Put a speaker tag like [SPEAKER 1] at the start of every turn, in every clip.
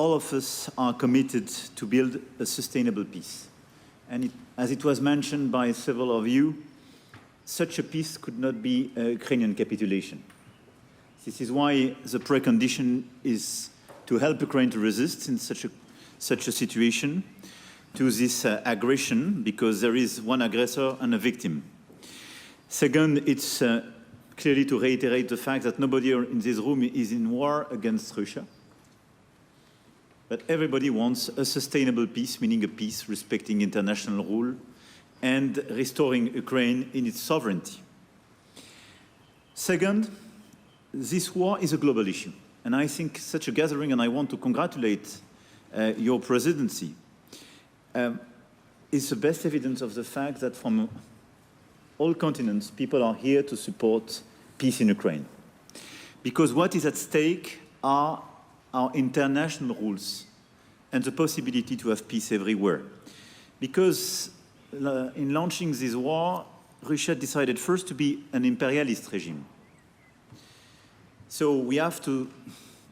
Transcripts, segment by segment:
[SPEAKER 1] all of us are committed to build a sustainable peace. And as it was mentioned by several of you, such a peace could not be a Ukrainian capitulation. This is why the precondition is to help Ukraine to resist in such a situation to this aggression, because there is one aggressor and a victim. Second, it's clearly to reiterate the fact that nobody in this room is in war against Russia. But everybody wants a sustainable peace, meaning a peace respecting international rule and restoring Ukraine in its sovereignty. Second, this war is a global issue. And I think such a gathering, and I want to congratulate your presidency, is the best evidence of the fact that from all continents, people are here to support peace in Ukraine. Because what is at stake are our international rules and the possibility to have peace everywhere. Because in launching this war, Russia decided first to be an imperialist regime. So we have to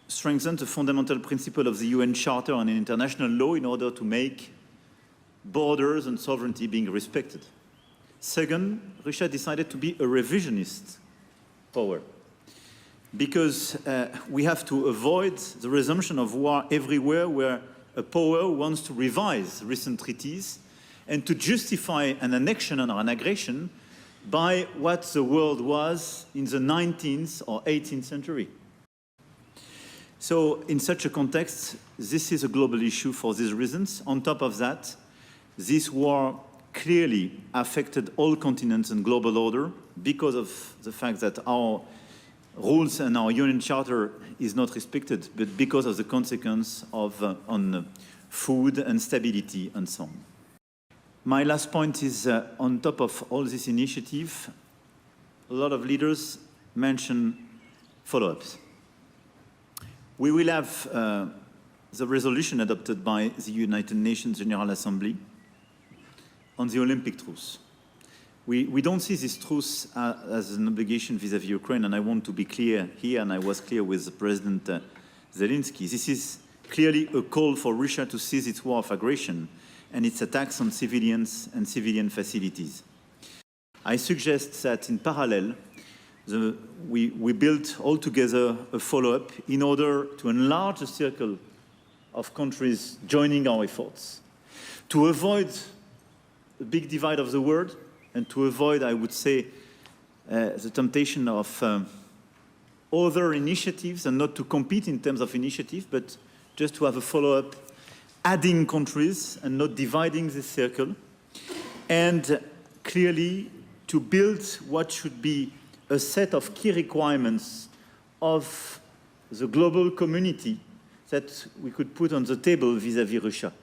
[SPEAKER 1] strengthen the fundamental principle of the UN Charter and international law in order to make borders and sovereignty being respected. Second, Russia decided to be a revisionist power, because we have to avoid the resumption of war everywhere where a power wants to revise recent treaties and to justify an annexion or an aggression by what the world was in the 19th or 18th century. So in such a context, this is a global issue for these reasons. On top of that, this war clearly affected all continents and global order because of the fact that our rules and our UN Charter is not respected, but because of the consequence of on food and stability and so on. My last point is on top of all this initiative, a lot of leaders mention follow-ups. We will have the resolution adopted by the United Nations General Assembly on the Olympic truce. We don't see this truce as an obligation vis-à-vis Ukraine, and I want to be clear here, and I was clear with President Zelensky. This is clearly a call for Russia to cease its war of aggression and its attacks on civilians and civilian facilities. I suggest that in parallel, we build all together a follow-up in order to enlarge the circle of countries joining our efforts, to avoid the big divide of the world, and to avoid, I would say, the temptation of other initiatives, and not to compete in terms of initiative, but just to have a follow-up, adding countries and not dividing the circle, and clearly to build what should be a set of key requirements of the global community that we could put on the table vis-à-vis Russia.